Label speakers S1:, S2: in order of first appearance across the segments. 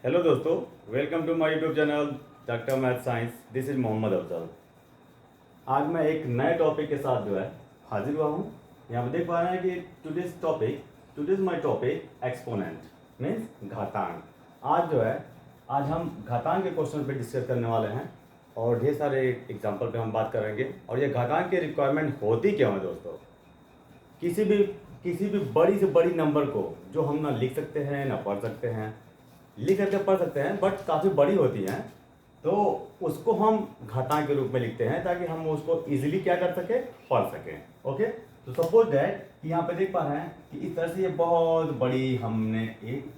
S1: Hello दोस्तों, welcome to my YouTube channel doctor math science. This is Mohammad Afzal. आज मैं एक नए टॉपिक के साथ जो है हाजिर हुआ हूँ। यहाँ पे देख पा रहे हैं कि today's my topic exponent means घातांक। आज हम घातांक के क्वेश्चन पे डिस्कस करने वाले हैं और ढेर सारे एग्जाम्पल पे हम बात करेंगे। और ये घातांक की रिक्वायरमेंट होती क्यों है दोस्तों? किसी भी बड़ी से बड़ी नंबर को जो हम ना लिख सकते हैं ना पढ़ सकते हैं, लिख सकते पढ़ सकते हैं बट काफ़ी बड़ी होती हैं, तो उसको हम घातांक के रूप में लिखते हैं ताकि हम उसको इजीली क्या कर सके, पढ़ सकें। ओके, तो सपोज दैट कि यहाँ पे देख पा रहे हैं कि इस तरह से ये बहुत बड़ी हमने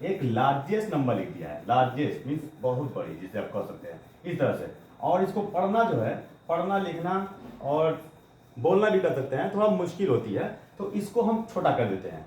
S1: एक लार्जेस्ट नंबर लिख दिया है। लार्जेस्ट मीन्स बहुत बड़ी, जिसे आप कह सकते हैं इस तरह से। और इसको पढ़ना जो है, पढ़ना लिखना और बोलना भी कर सकते हैं, थोड़ा मुश्किल होती है, तो इसको हम छोटा कर देते हैं,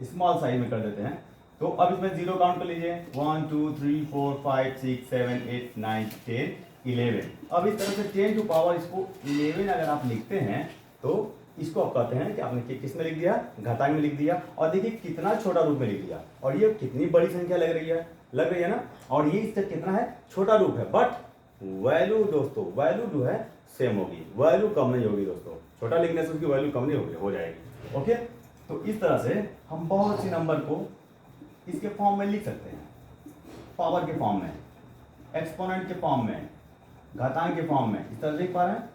S1: स्मॉल साइज में कर देते हैं। तो अब इसमें जीरो काउंट कर लीजिए, 1 2 3 4 5 6 7 8 9 10 11। अब इस तरह से 10 टू पावर इसको 11 अगर आप लिखते हैं तो इसको आप कहते हैं कि आपने किस में लिख दिया, घातांक में लिख दिया। और देखिए कितना छोटा रूप में लिख दिया, और ये कितनी बड़ी संख्या लग रही है ना। और ये इसका कितना है, छोटा रूप है, बट वैल्यू दोस्तों, वैल्यू जो है सेम होगी, वैल्यू कम नहीं होगी दोस्तों। छोटा लिखने से उसकी वैल्यू कम नहीं होगी, हो जाएगी। ओके, तो इस तरह से हम बहुत सी नंबर को इसके फॉर्म में लिख सकते हैं, पावर के फॉर्म में, एक्सपोनेंट के फॉर्म में, घातांक के फॉर्म में। इस तरह देख पा रहे हैं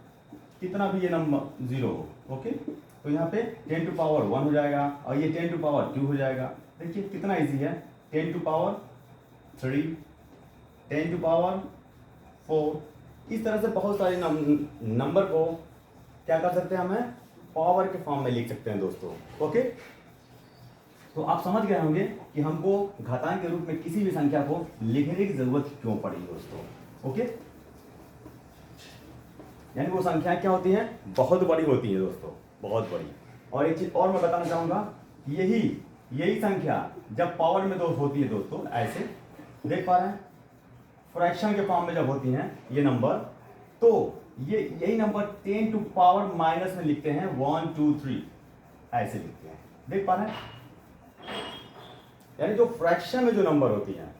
S1: कितना भी ये नंबर जीरो हो। ओके, तो यहाँ पे 10 टू पावर 1 हो जाएगा और ये 10 टू पावर 2 हो जाएगा। देखिए कितना इजी है, 10 टू पावर 3, 10 टू पावर 4। इस तरह से बहुत सारे नंबर को क्या कर सकते हैं, हमें पावर के फॉर्म में लिख सकते हैं दोस्तों। ओके, तो आप समझ गए होंगे कि हमको घातांक के रूप में किसी भी संख्या को लिखने की जरूरत क्यों पड़ी दोस्तों। ओके, यानी वो संख्या क्या होती है, बहुत बड़ी होती है दोस्तों, बहुत बड़ी। और एक चीज और मैं बताना चाहूंगा, यही संख्या जब पावर में दो होती है दोस्तों, ऐसे देख पा रहे हैं, फ्रैक्शन के फॉर्म में जब होती हैं ये नंबर, तो ये यही नंबर 10 टू पावर माइनस में लिखते हैं, 1 2 3 ऐसे लिखते हैं, देख पा रहे हैं। यानी जो फ्रैक्शन में जो नंबर होती हैं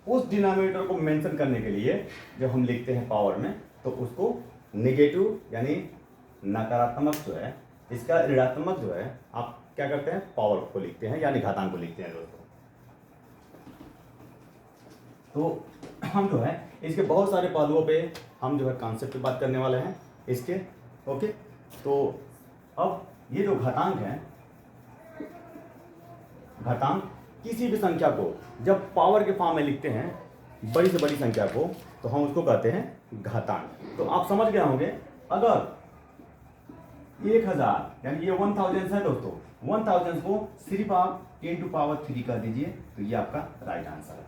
S1: उस डिनोमिनेटर को मेंशन करने के लिए जब हम लिखते हैं पावर में, तो उसको नेगेटिव यानी नकारात्मक जो है, इसका ऋणात्मक जो है, आप क्या करते हैं, पावर को लिखते हैं यानी घातांक को लिखते हैं दोस्तों। तो हम जो है इसके बहुत सारे पहलुओं पे हम जो है कॉन्सेप्ट पे बात करने वाले हैं इसके। ओके, तो अब ये जो घातांक है, घातांक किसी भी संख्या को जब पावर के फॉर्म में लिखते हैं, बड़ी से बड़ी संख्या को, तो हम उसको कहते हैं घातांक। तो आप समझ गए होंगे, अगर 1000 यानी ये 1000 है दोस्तों, 1000 को सिर्फ आप 10 टू पावर 3 कर दीजिए, तो ये आपका राइट आंसर है।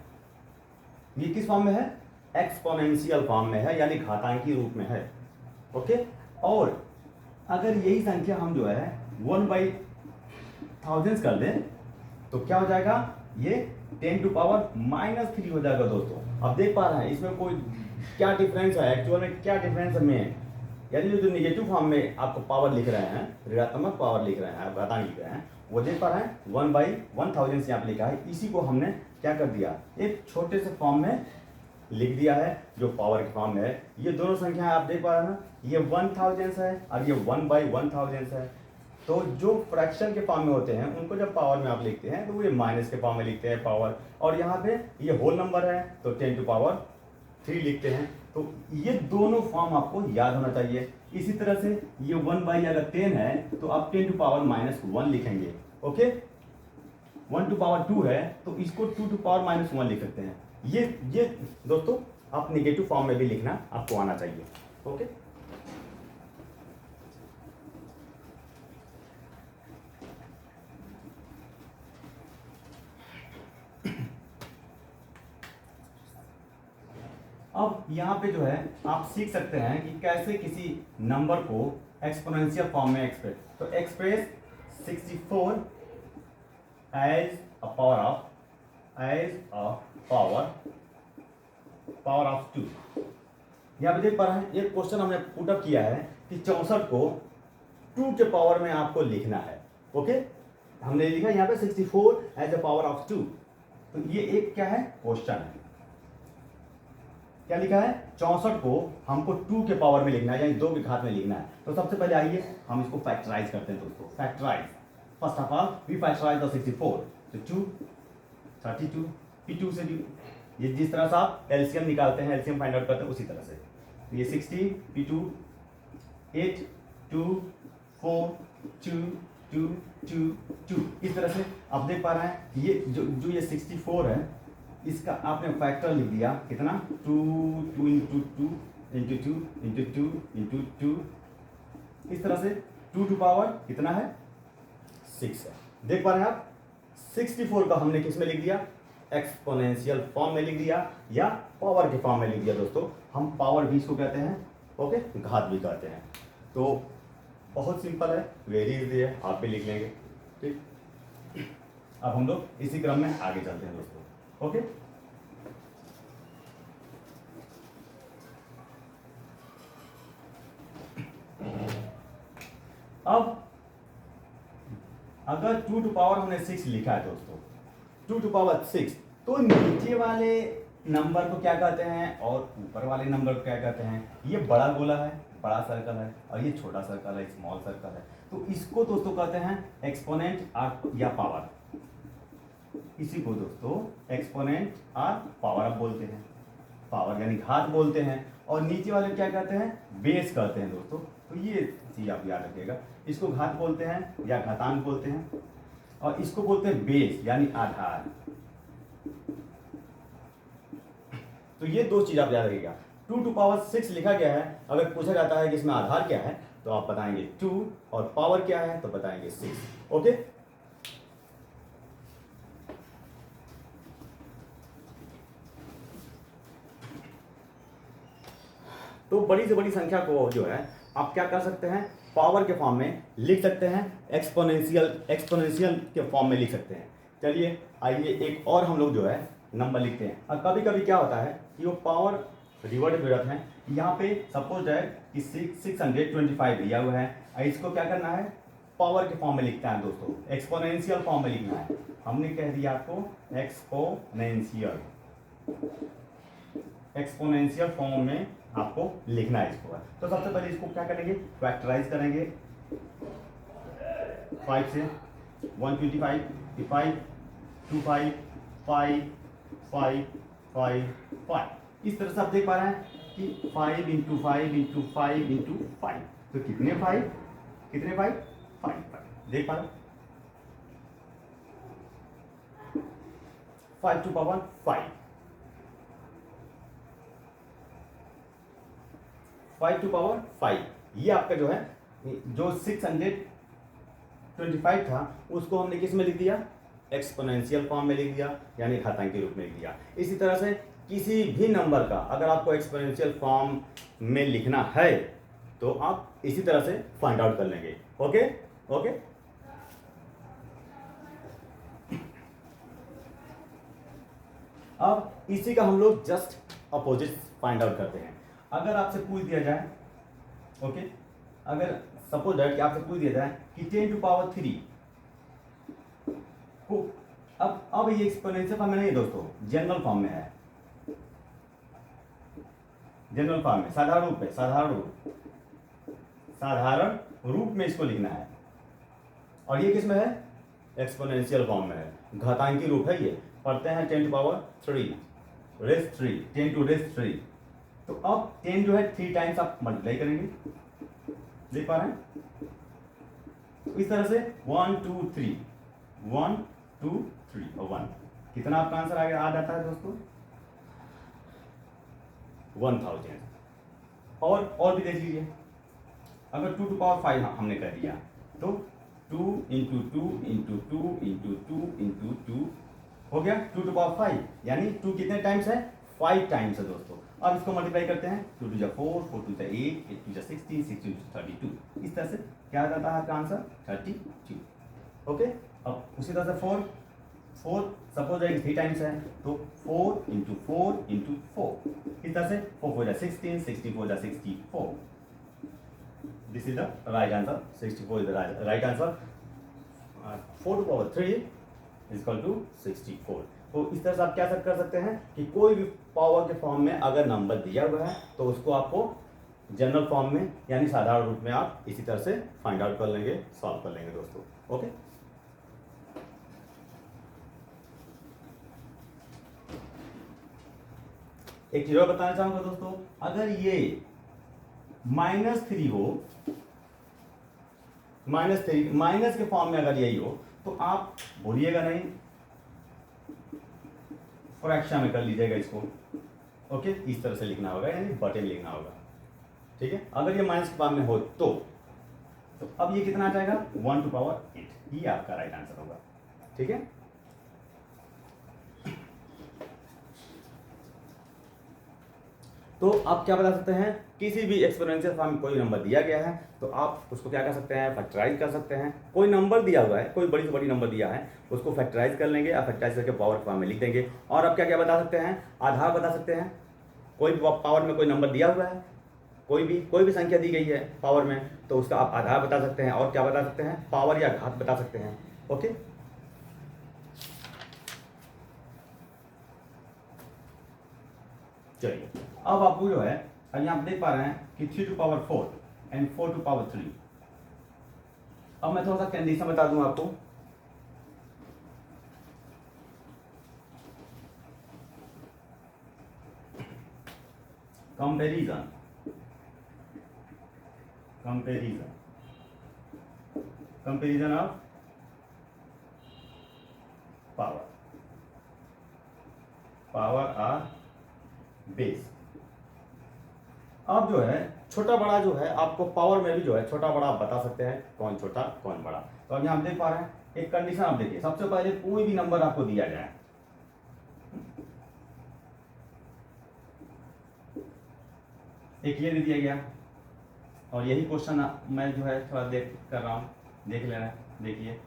S1: ये किस फॉर्म में है, एक्सपोनेंशियल फॉर्म में है, यानी घातांकी रूप में है। ओके, और अगर यही संख्या हम जो है 1/1000 कर दें तो क्या हो जाएगा, ये 10 टू पावर -3 हो जाएगा दोस्तों। अब देख पा रहे हैं इसमें कोई क्या डिफरेंस है, एक्चुअल में क्या डिफरेंस है। यानी जो नेगेटिव फॉर्म में आपको पावर लिख रहे हैं, ऋणात्मक पावर लिख रहे हैं, घातांक लिख रहे हैं, वो देख पा रहे हैं 1/1000 यहाँ पे लिखा है, इसी को हमने क्या कर दिया, एक छोटे से फॉर्म में लिख दिया है जो पावर के फॉर्म में है। ये दोनों संख्याएं आप देख पा रहे हैं ना, ये 1000 है और ये 1/1000 है। तो जो फ्रैक्शन के फॉर्म में होते हैं उनको जब पावर में आप लिखते हैं तो वो ये माइनस के फॉर्म में लिखते हैं पावर, और यहाँ पे ये होल नंबर है तो 10 टू पावर 3 लिखते हैं। तो ये दोनों फॉर्म आपको याद होना चाहिए। इसी तरह से ये 1/10 है तो आप 10 टू पावर -1 लिखेंगे। ओके, 1 टू पावर 2 है तो इसको 2 टू पावर -1 लिख सकते हैं। ये दोस्तों आप निगेटिव फॉर्म में भी लिखना आपको आना चाहिए। ओके, अब यहाँ पे जो है आप सीख सकते हैं कि कैसे किसी नंबर को एक्सपोनेंशियल फॉर्म में एक्सप्रेस, तो express 64 as a power of 2। यहाँ पे देख पा रहे हैं एक क्वेश्चन हमने पुट अप किया है कि 64 को 2 के पावर में आपको लिखना है। ओके, हमने लिखा यहाँ पे 64 एज अ पावर ऑफ 2। तो ये एक क्या है, क्वेश्चन है। क्या लिखा है, 64 को हमको 2 के पावर में लिखना है, यानी 2 के घात में लिखना है। तो सबसे पहले आइए हम इसको फैक्टराइज करते हैं दोस्तों। Factorise, first of all we factorise the 64, तो 2 32 P2 से भी, ये जिस तरह से आप एलसीएम निकालते हैं, एलसीएम फाइंड आउट करते हैं, उसी तरह से। तो ये 60 P2 8 2 4 2 2 2 2, इस तरह से आप देख पा रहे हैं कि ये जो ये 64 है, इसका आपने फैक्टर लिख दिया कितना, 2 2 इंटू 2 इंटू 2 इंटू 2 इंटू 2, इस तरह से 2 टू पावर कितना है, 6 है। देख पा रहे हैं आप, 64 का हमने किस में लिख दिया, एक्सपोनेंशियल फॉर्म में लिख दिया या पावर के फॉर्म में लिख दिया दोस्तों। हम पावर भी इसको कहते हैं, ओके, घात भी कहते हैं। तो बहुत सिंपल है, वेरी इजी है, आप भी लिख लेंगे, ठीक। अब हम लोग इसी क्रम में आगे चलते हैं दोस्तों, ओके। अब अगर 2 टू पावर हमने 6 लिखा है दोस्तों, 2 टू पावर 6, तो नीचे वाले नंबर को क्या कहते हैं और ऊपर वाले नंबर को क्या कहते हैं। ये बड़ा गोला है, बड़ा सर्कल है, और ये छोटा सर्कल है, स्मॉल सर्कल है। तो इसको दोस्तों कहते हैं एक्सपोनेंट या पावर। इसी को दोस्तों एक्सपोनेंट और पावर आप बोलते हैं, पावर यानी घात बोलते हैं। और नीचे वाले क्या कहते हैं, बेस कहते हैं दोस्तों। तो ये चीज आप याद रखिएगा, इसको घात बोलते हैं या घातांक बोलते हैं, और इसको बोलते हैं बेस यानी आधार। तो ये दो चीज आप याद रखिएगा। 2 टू पावर 6 लिखा गया है, अगर पूछा जाता है कि इसमें आधार क्या है, तो आप बताएंगे 2, और पावर क्या है तो बताएंगे 6, ओके। तो बड़ी से बड़ी संख्या को जो है आप क्या कर सकते हैं, पावर के फॉर्म में लिख सकते हैं, एक्सपोनेंशियल के फॉर्म में लिख सकते हैं। चलिए आइए एक और हम लोग जो है नंबर लिखते हैं। और कभी कभी क्या होता है कि वो पावर रिवर्ट हो जाते हैं। यहाँ पे सपोज है कि 625 दिया हुआ है, और इसको क्या करना है, पावर के फॉर्म में लिखता है दोस्तों, एक्सपोनेंशियल फॉर्म में लिखना है। हमने कह दिया आपको एक्सपोनेंशियल फॉर्म में आपको लिखना है इसको। तो सबसे पहले इसको क्या करेंगे, फैक्टराइज करेंगे 5 से, 125 5 25 5 5 5 5, इस तरह से आप देख पा रहे हैं कि 5 इंटू 5 इंटू 5 इंटू 5, तो कितने 5 5 देख पा रहे हैं, 5 टू पावर 5 टू पावर 5, ये आपका जो है, जो 625 था उसको हमने किस में लिख दिया, एक्सपोनेंशियल फॉर्म में लिख दिया, यानी घातांक के रूप में लिख दिया। इसी तरह से किसी भी नंबर का अगर आपको एक्सपोनेंशियल फॉर्म में लिखना है तो आप इसी तरह से फाइंड आउट कर लेंगे, ओके ओके। अब इसी का हम लोग जस्ट अपोजिट फाइंड आउट करते हैं। अगर आपसे पूछ दिया जाए, ओके, अगर सपोज है कि आपसे पूछ दिया जाए कि 10 टू पावर 3 को, अब ये एक्सपोनेंशियल फॉर्म में नहीं है दोस्तों, जनरल फॉर्म में है, जनरल फॉर्म में, साधारण रूप में, साधारण रूप में इसको लिखना है। और ये किस में है, एक्सपोनेंशियल फॉर्म में है, घातांकी रूप है। ये पढ़ते हैं 10 to power 3 raise 3, 10 to raise 3। तो अब 10 जो है 3 टाइम्स आप मल्टीप्लाई करेंगे, देख पा रहे हैं। तो इस तरह से 1 2 3 1 2 3 और 1, कितना आपका आंसर आ जाता है दोस्तों, 1000। और भी देख लीजिए, अगर 2 टू पावर 5 हमने कर दिया तो 2 इंटू 2 इंटू 2 इंटू 2 इंटू 2 हो गया 2 टू पावर 5, यानी 2 कितने टाइम्स है, 5 टाइम्स है दोस्तों। अब इसको मल्टीप्लाई करते हैं, 2 टू 4 4 टू 8 8 टू 16 16 टू 32, इस तरह से क्या आ जाता है आपका आंसर 32, ओके। अब उसी तरह से 4 सपोज है 3 टाइम्स है तो 4 इंटू 4 इंटू 4, इस तरह से 4 4 16 64 64, this is the right answer, 64 is the right answer. 4 to power 3 is equal to 64, तो इस तरह से आप क्या कर सकते हैं कि कोई भी पावर के फॉर्म में अगर नंबर दिया हुआ है तो उसको आपको जनरल फॉर्म में यानी साधारण रूप में आप इसी तरह से फाइंड आउट कर लेंगे, सॉल्व कर लेंगे दोस्तों। ओके, एक चीज और बताना चाहूंगा दोस्तों, अगर ये -3 हो, -3 माइनस के फॉर्म में अगर यही हो तो आप भूलिएगा नहीं, फ्रैक्शन में कर लीजिएगा इसको। ओके, इस तरह से लिखना होगा यानी बटे में लिखना होगा। ठीक है, अगर ये माइनस के फॉर्म में हो तो अब ये कितना आ जाएगा 1 टू पावर 8, ये आपका राइट आंसर होगा। ठीक है, तो आप क्या बता सकते हैं, किसी भी एक्सपोनेंशियल फॉर्म में कोई नंबर दिया गया है तो आप उसको क्या कर सकते हैं, फैक्टराइज कर सकते हैं। कोई नंबर दिया हुआ है, कोई बड़ी से बड़ी नंबर दिया है, उसको फैक्टराइज कर लेंगे, आप फैक्टराइज करके पावर फॉर्म में लिख देंगे। और आप क्या क्या बता सकते हैं, आधार बता सकते हैं। कोई पावर में कोई नंबर दिया हुआ है, कोई भी संख्या दी गई है पावर में, तो उसका आप आधार बता सकते हैं। और क्या बता सकते हैं, पावर या घात बता सकते हैं। ओके, चलिए अब आपको जो है, यहाँ आप देख पा रहे हैं कि 3 to power 4 and 4 to power 3। अब मैं थोड़ा सा कंडीशन बता दूं आपको। Comparison of power or base. अब जो है छोटा बड़ा जो है आपको पावर में भी जो है छोटा बड़ा आप बता सकते हैं, कौन छोटा कौन बड़ा। तो अब यहाँ आप देख पा रहे हैं एक कंडीशन, आप देखिए सबसे पहले कोई भी नंबर आपको दिया जाए, एक ये दे दिया गया और यही क्वेश्चन मैं जो है थोड़ा देख कर रहा हूँ, देख लेना, देखिए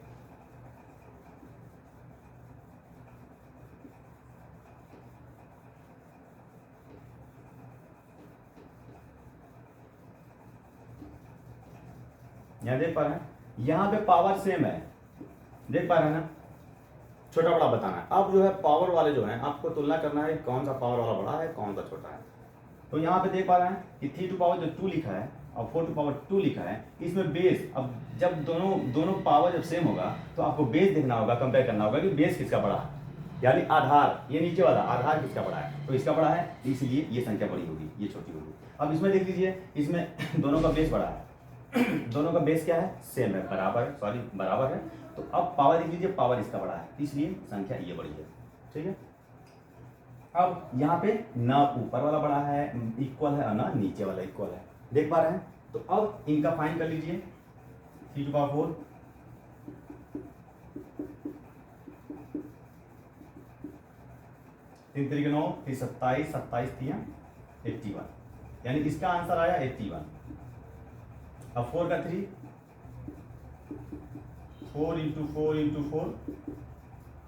S1: यहाँ देख पा रहे हैं, यहाँ पे पावर सेम है, देख पा रहे हैं ना, छोटा बड़ा बताना है। अब जो है पावर वाले जो है आपको तुलना करना है कौन सा पावर वाला बड़ा है कौन सा छोटा है। तो यहाँ पे देख पा रहे हैं कि 3 टू पावर जो 2 लिखा है और 4 टू पावर 2 लिखा है, इसमें बेस, अब जब दोनों पावर जब सेम होगा तो आपको बेस देखना होगा, कंपेयर करना होगा कि बेस किसका बड़ा है, यानी आधार, ये नीचे वाला आधार किसका बड़ा है, तो इसका बड़ा है, इसलिए ये संख्या बड़ी होगी, ये छोटी होगी। अब इसमें देख लीजिए, इसमें दोनों का बेस बड़ा है, दोनों का बेस क्या है, सेम है, बराबर है। तो अब पावर देख लीजिए, पावर इसका बड़ा है, इसलिए संख्या ये बड़ी है। ठीक है, अब यहाँ पे ना ऊपर वाला बड़ा है इक्वल है और ना नीचे वाला इक्वल है, देख पा रहे हैं। तो अब इनका फाइन कर लीजिए, 3 टू पावर 4 3 3 9 फिर 27 27 3 81, यानी इसका आंसर आया 81। अब 4 का 3 4 इंटू 4 इंटू 4,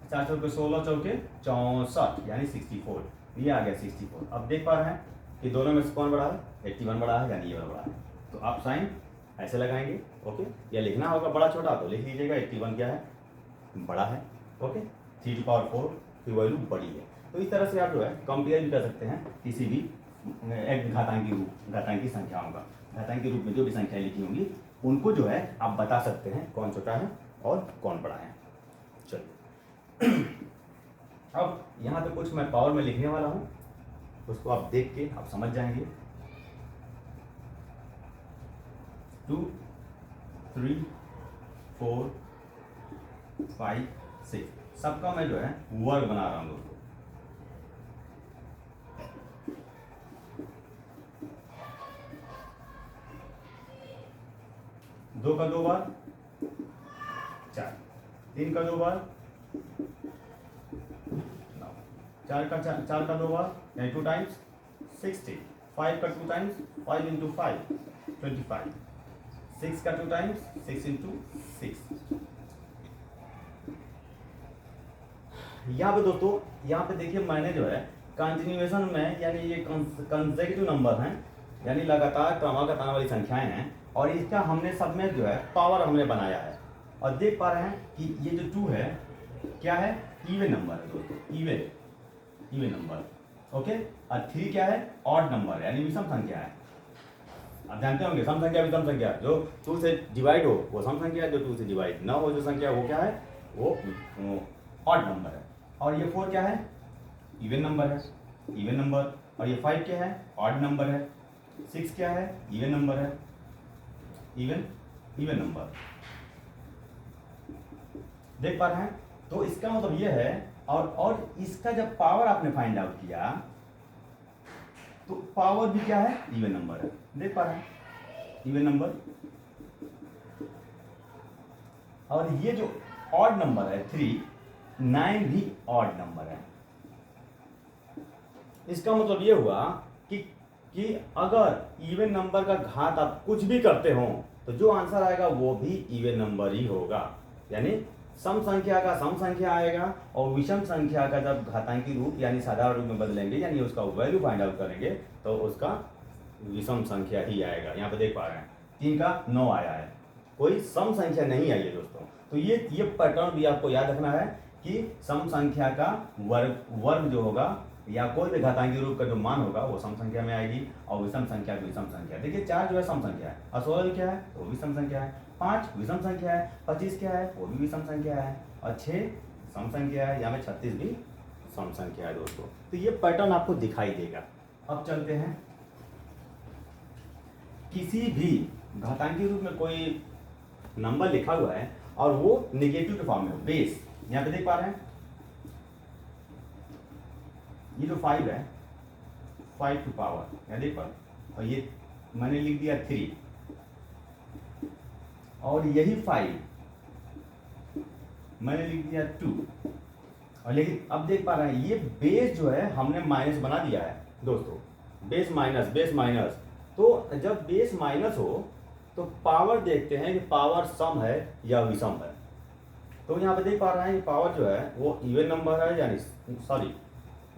S1: 4 चौके 16 चौके 64 यानी 64, ये आ गया 64। अब देख पा रहे हैं कि दोनों में से कौन बड़ा है, 81 बड़ा है यानी ये वाला बड़ा है। तो आप साइन ऐसे लगाएंगे। ओके, या लिखना होगा बड़ा छोटा तो लिख लीजिएगा, 81 क्या है, बड़ा है। ओके, 3 टू पावर 4 की वैल्यू बड़ी है। तो इस तरह से आप जो है कंपेयर भी कर सकते हैं किसी भी एक घातांकी संख्याओं का, घातांकी रूप में जो भी संख्याएं लिखी होंगी उनको जो है आप बता सकते हैं कौन छोटा है और कौन बड़ा है। चलिए अब यहाँ पे कुछ मैं पावर में लिखने वाला हूँ, उसको आप देख के आप समझ जाएंगे। 2 3 4 5 6 सबका मैं जो है वर्ग बना रहा हूँ दोस्तों। 2 का 2 बार 4, 3 का 2 बार 9, 4 का 2 बार यानी 2 टाइम्स 60, 5 का 2 टाइम्स 5 इंटू 5 25, 6 का 2 टाइम्स 6 इंटू 6। यहाँ पे दोस्तों, यहाँ पे देखिए मैंने जो है कंटिन्यूएशन में, यानी ये कंसेक्यूटिव नंबर हैं, यानी लगातार क्रमागत आने वाली संख्याएं हैं, और इसका हमने सब में जो है पावर हमने बनाया है। और देख पा रहे हैं कि ये जो 2 है क्या है, इवन नंबर है दोस्तों, इवन नंबर, ओके। और 3 क्या है, ऑड नंबर है, यानी विषम संख्या है। आप जानते होंगे सम संख्या विषम संख्या, जो 2 से डिवाइड हो वो सम संख्या है, जो 2 से डिवाइड ना हो जो संख्या वो क्या है, वो ऑड नंबर है। और ये 4 क्या है, इवन नंबर है, इवन नंबर। और ये 5 क्या है, ऑड नंबर है। 6 क्या है, इवन नंबर है, इवन नंबर। देख पा रहे हैं? तो इसका मतलब ये है, और इसका जब पावर आपने फाइंड आउट किया तो पावर भी क्या है, इवन नंबर है। देख पा रहे हैं, इवन नंबर। और ये जो ऑड नंबर है 3, 9 भी ऑड नंबर है। इसका मतलब ये हुआ कि अगर इवन नंबर का घात आप कुछ भी करते हो तो जो आंसर आएगा वो भी इवन नंबर ही होगा। यानी सम संख्या का सम संख्या आएगा, और विषम संख्या का जब घातांकी रूप यानी साधारण रूप में बदलेंगे, यानी उसका वैल्यू फाइंड आउट करेंगे, तो उसका विषम संख्या ही आएगा। यहाँ पे देख पा रहे हैं 3 का 9 आया है, कोई सम संख्या नहीं आई है दोस्तों। तो ये पैटर्न भी आपको याद रखना है कि सम संख्या का वर्ग जो होगा या कोई भी घातांकी रूप का जो मान होगा वो सम संख्या में आएगी, और विषम संख्या विषम संख्या। देखिए 4 जो है सम संख्या है, और 16 भी क्या है, वो विषम संख्या है। 5 विषम संख्या है, 25 क्या है, वो भी विषम संख्या है, और 6 सम संख्या है, यहाँ पे 36 भी सम संख्या है दोस्तों। तो ये पैटर्न आपको दिखाई देगा। अब चलते हैं, किसी भी घातांकी रूप में कोई नंबर लिखा हुआ है और वो नेगेटिव के फॉर्म में हो, बेस, यहाँ पे देख पा रहे हैं ये जो 5 है, 5 टू पावर, यहाँ देख पा, और ये मैंने लिख दिया 3, और यही 5 मैंने लिख दिया 2, और लेकिन अब देख पा रहे हैं ये बेस जो है हमने माइनस बना दिया है दोस्तों, बेस माइनस। तो जब बेस माइनस हो तो पावर देखते हैं कि पावर सम है या विषम है। तो यहाँ पे देख पा रहे हैं ये पावर जो है वो इवन नंबर है, यानी सॉरी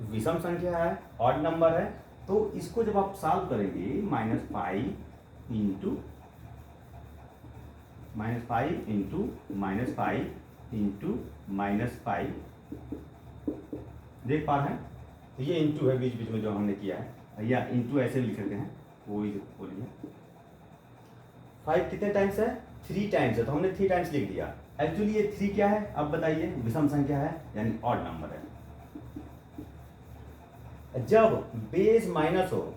S1: विषम संख्या है, ऑड नंबर है। तो इसको जब आप सॉल्व करेंगे -5 इंटू -5 देख पा रहे हैं, तो ये इंटू है बीच बीच में जो हमने किया है, या इंटू ऐसे लिख सकते हैं, वो ही बोलिए। 5 कितने टाइम्स है, 3 टाइम्स है, तो हमने 3 टाइम्स लिख दिया। एक्चुअली ये 3 क्या है, अब बताइए, विषम संख्या है, यानी ऑड नंबर है। जब बेस माइनस हो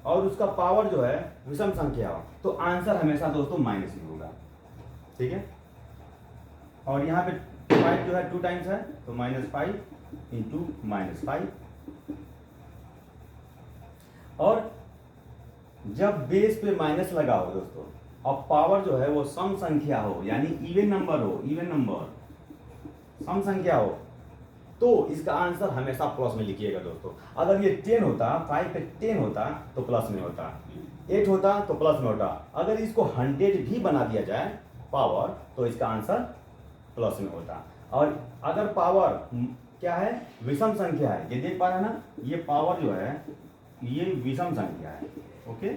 S1: और उसका पावर जो है विषम संख्या हो तो आंसर हमेशा दोस्तों माइनस ही होगा, ठीक है। और यहाँ पे 5 जो है 2 टाइम्स है, तो -5 इंटू -5। और जब बेस पे माइनस लगा हो दोस्तों और पावर जो है वो सम संख्या हो, यानी इवन नंबर सम संख्या हो, तो इसका आंसर हमेशा प्लस में लिखिएगा दोस्तों। अगर ये 10 होता, 5 पे 10 होता तो प्लस में होता, 8 होता तो प्लस में होता। अगर इसको 100 भी बना दिया जाए पावर, तो इसका आंसर प्लस में होता। और अगर पावर क्या है, विषम संख्या है, ये देख पा रहे हैं ना, ये पावर जो है ये विषम संख्या है, ओके।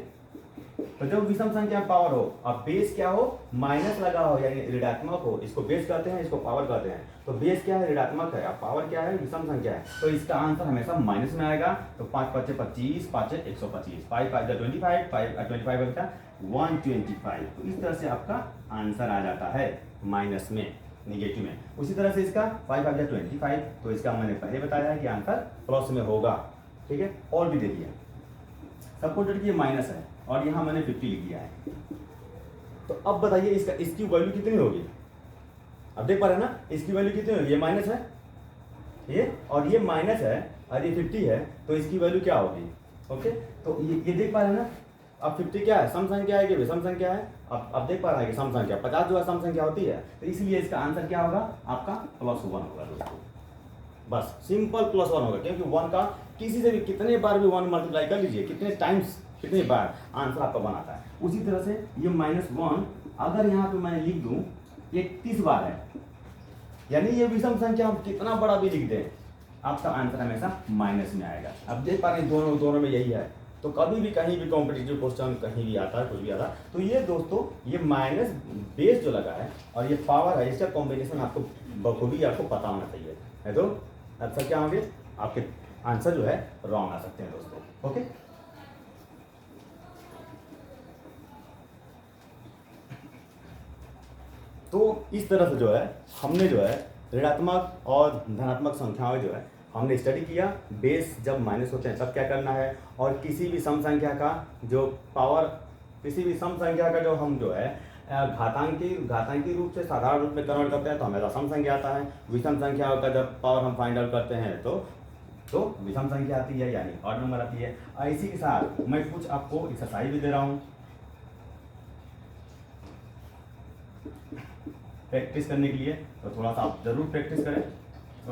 S1: तो जब विषम संख्या पावर हो और बेस क्या हो, माइनस लगा हो, यानी ऋणात्मक हो, इसको बेस कहते हैं, इसको पावर कहते हैं। तो बेस क्या है, ऋणात्मक है, और पावर क्या है, विषम संख्या है, तो इसका आंसर हमेशा माइनस में आएगा। तो 5 × 5 = 25, 5 × 125, 5 × 5 = 25, 5 × 25 बचता 125। तो इस तरह से आपका आंसर आ जाता है माइनस में, निगेटिव में। उसी तरह से इसका 5 × 5 = 25, तो इसका मैंने पहले बताया है कि आंसर प्लस में होगा, ठीक है। और भी दे दिया, सबको जोड़ के माइनस है, और यहाँ मैंने 50 लिख दिया है। तो अब बताइए इसकी वैल्यू कितनी होगी। अब देख पा रहे हैं ना, इसकी वैल्यू कितनी होगी, ये माइनस है ये, और ये माइनस है, और ये 50 है, तो इसकी वैल्यू क्या होगी, ओके। तो ये देख पा रहे हैं ना, अब 50 क्या है, सम संख्या है कि विषम संख्या है। अब देख पा रहा है कि सम संख्या, 50 जो है सम संख्या होती है, तो इसलिए इसका आंसर क्या होगा, आपका +1 होगा दोस्तों। बस सिंपल +1 होगा, क्योंकि 1 का किसी से भी कितने बार भी 1 मल्टीप्लाई कर लीजिए, कितने टाइम्स, कितने बार, आंसर आपका 1 आता है। उसी तरह से ये -1 अगर यहाँ पे मैं लिख दूं 31 बार है, यानी ये विषम संख्या हम कितना बड़ा भी लिख दें, आपका आंसर हमेशा माइनस में आएगा। अब देख पा रहे हैं दोनों में यही है, तो कभी भी कहीं भी कॉम्पिटिटिव क्वेश्चन कहीं भी आता है, कुछ भी आता है, तो ये दोस्तों ये माइनस बेस जो लगा है और ये पावर है, इसका कॉम्बिनेशन आपको बखूबी आपको पता होना चाहिए, है तो आंसर क्या होंगे आपके, आंसर जो है रॉन्ग आ सकते हैं दोस्तों। ओके, तो इस तरह से जो है हमने जो है ऋणात्मक और धनात्मक संख्याओं जो है हमने स्टडी किया, बेस जब माइनस होते हैं तब क्या करना है, और किसी भी सम संख्या का जो पावर, किसी भी सम संख्या का जो हम जो है घातांकी रूप से साधारण रूप में कन्वर्ट करते हैं तो हमेशा सम संख्या आता है। विषम संख्याओं का जब पावर हम फाइंड आउट करते हैं तो विषम संख्या आती है, यानी ऑड नंबर आती है। और इसी के साथ मैं कुछ आपको एक्सरसाइज भी दे रहा हूँ प्रैक्टिस करने के लिए, तो थोड़ा सा आप जरूर प्रैक्टिस करें।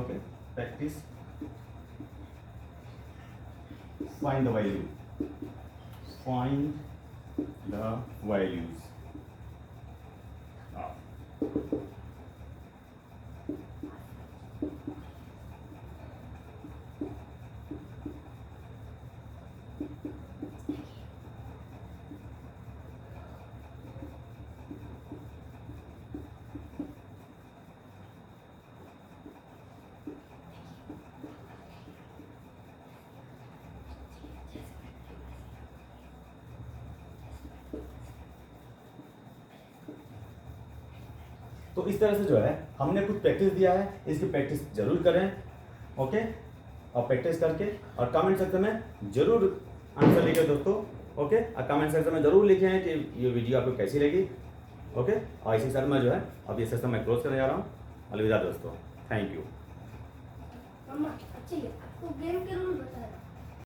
S1: Okay, practice, find the value, find the values. तो इस तरह से जो है हमने कुछ प्रैक्टिस दिया है, इसकी प्रैक्टिस जरूर करें। ओके, और प्रैक्टिस करके और कमेंट सेक्शन में जरूर आंसर लिखें दोस्तों। ओके, और कमेंट सेक्शन में जरूर लिखें कि ये वीडियो आपको कैसी लगी। ओके, और इसी साथ मैं जो है अब ये सेशन मैं क्लोज करने जा रहा हूँ। अलविदा दोस्तों, थैंक यू।
S2: मम्मा अच्छी है, आपको गेम के रूल बता रहा हूं।